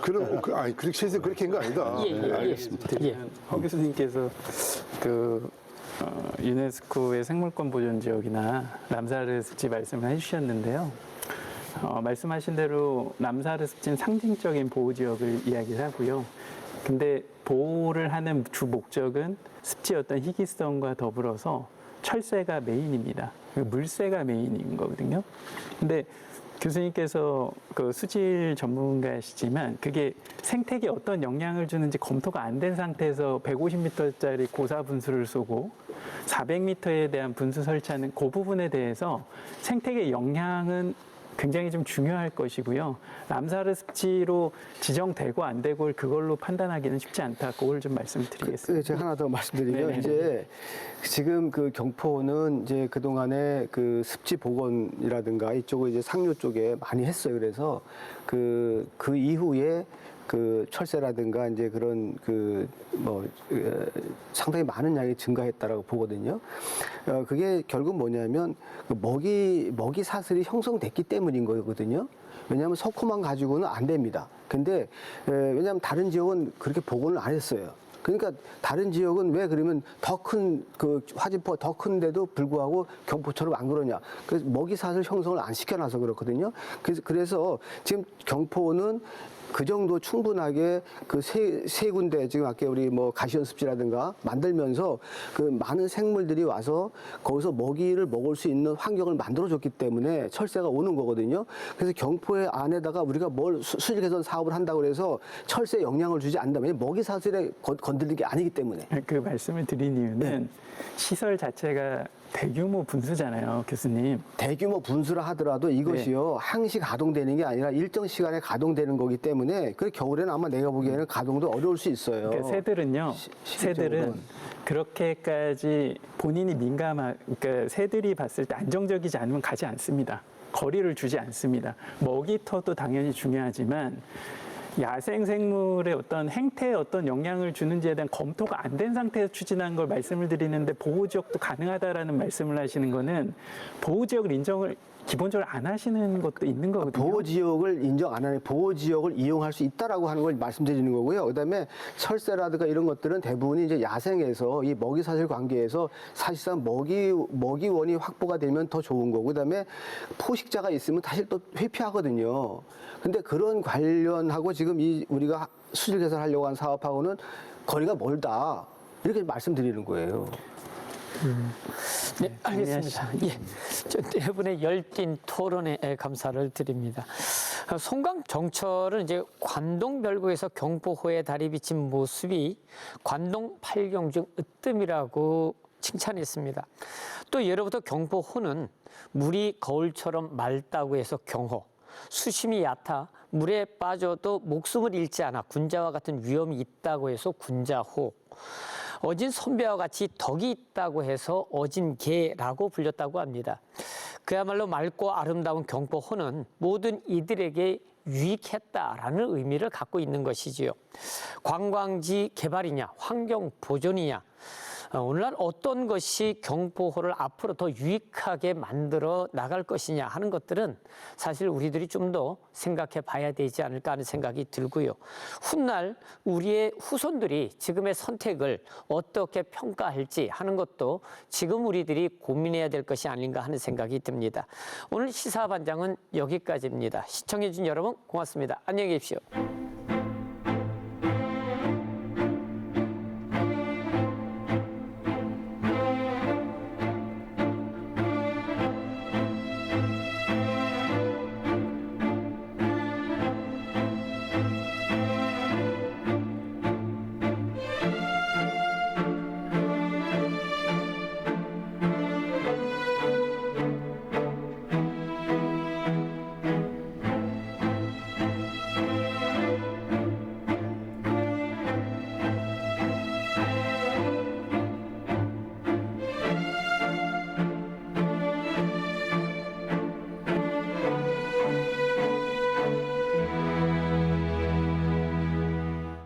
그럼 아니 그렇게 해서 그렇게 한 거 아니다. 알겠습니다. 예. 허 교수님께서 그 유네스코의 생물권 보존 지역이나 람사르 습지 말씀을 해주셨는데요. 말씀하신 대로 람사르 습지는 상징적인 보호 지역을 이야기를 하고요. 근데 보호를 하는 주 목적은 습지의 어떤 희귀성과 더불어서 철새가 메인입니다. 물새가 메인인 거거든요. 근데 교수님께서 그 수질 전문가시지만 그게 생태계에 어떤 영향을 주는지 검토가 안 된 상태에서 150m짜리 고사 분수를 쏘고 400m에 대한 분수 설치하는 그 부분에 대해서 생태계 영향은 굉장히 좀 중요할 것이고요. 람사르 습지로 지정되고 안 되고를 그걸로 판단하기는 쉽지 않다. 그걸 좀 말씀드리겠습니다. 제가 하나 더 말씀드리면 네네. 이제 지금 그 경포는 이제 그 동안에 그 습지 복원이라든가 이쪽을 이제 상류 쪽에 많이 했어요. 그래서 그 이후에 그 철새라든가 이제 그런 상당히 많은 양이 증가했다라고 보거든요. 그게 결국 뭐냐면 그 먹이 사슬이 형성됐기 때문인 거거든요. 왜냐하면 석호만 가지고는 안 됩니다. 근데 왜냐하면 다른 지역은 그렇게 복원을 안 했어요. 그러니까 다른 지역은 왜 그러면 더 큰 그 화진포가 더 큰데도 불구하고 경포처럼 안 그러냐? 그래서 먹이 사슬 형성을 안 시켜놔서 그렇거든요. 그래서 지금 경포는 그 정도 충분하게 그 세 군데 지금 아까 우리 뭐 가시원 습지라든가 만들면서 그 많은 생물들이 와서 거기서 먹이를 먹을 수 있는 환경을 만들어줬기 때문에 철새가 오는 거거든요. 그래서 경포의 안에다가 우리가 뭘 수질 개선 사업을 한다고 해서 철새에 영향을 주지 않는다면 먹이 사슬에 건드리는 게 아니기 때문에. 그 말씀을 드린 이유는 시설 자체가 대규모 분수잖아요, 교수님. 대규모 분수라 하더라도 이것이요 항시 가동되는 게 아니라 일정 시간에 가동되는 거기 때문에 그 겨울에는 아마 내가 보기에는 가동도 어려울 수 있어요. 그러니까 새들은요, 새들은 그렇게까지 본인이 그러니까 새들이 봤을 때 안정적이지 않으면 가지 않습니다. 거리를 주지 않습니다. 먹이터도 당연히 중요하지만 야생 생물의 어떤 행태에 어떤 영향을 주는지에 대한 검토가 안 된 상태에서 추진한 걸 말씀을 드리는데 보호지역도 가능하다라는 말씀을 하시는 거는 보호지역을 인정을 기본적으로 안 하시는 것도 있는 거거든요. 보호지역을 인정 안 하는 보호지역을 이용할 수 있다라고 하는 걸 말씀드리는 거고요. 그다음에 철새라든가 이런 것들은 대부분이 이제 야생에서 이 먹이 사슬 관계에서 사실상 먹이원이 확보가 되면 더 좋은 거고 그다음에 포식자가 있으면 사실 또 회피하거든요. 근데 그런 관련하고 지금 우리가 수질 개선하려고 하는 사업하고는 거리가 멀다. 이렇게 말씀드리는 거예요. 네, 알겠습니다. 예, 저 네 분의 열띤 토론에 감사를 드립니다. 송강 정철은 이제 관동 별구에서 경포호에 다리 비친 모습이 관동 팔경 중 으뜸이라고 칭찬했습니다. 또 예로부터 경포호는 물이 거울처럼 맑다고 해서 경호, 수심이 얕아 물에 빠져도 목숨을 잃지 않아 군자와 같은 위험이 있다고 해서 군자호, 어진 선배와 같이 덕이 있다고 해서 어진개라고 불렸다고 합니다. 그야말로 맑고 아름다운 경포호는 모든 이들에게 유익했다라는 의미를 갖고 있는 것이지요. 관광지 개발이냐, 환경 보존이냐, 오늘날 어떤 것이 경포호를 앞으로 더 유익하게 만들어 나갈 것이냐 하는 것들은 사실 우리들이 좀 더 생각해 봐야 되지 않을까 하는 생각이 들고요. 훗날 우리의 후손들이 지금의 선택을 어떻게 평가할지 하는 것도 지금 우리들이 고민해야 될 것이 아닌가 하는 생각이 듭니다. 오늘 시사반장은 여기까지입니다. 시청해 주신 여러분 고맙습니다. 안녕히 계십시오.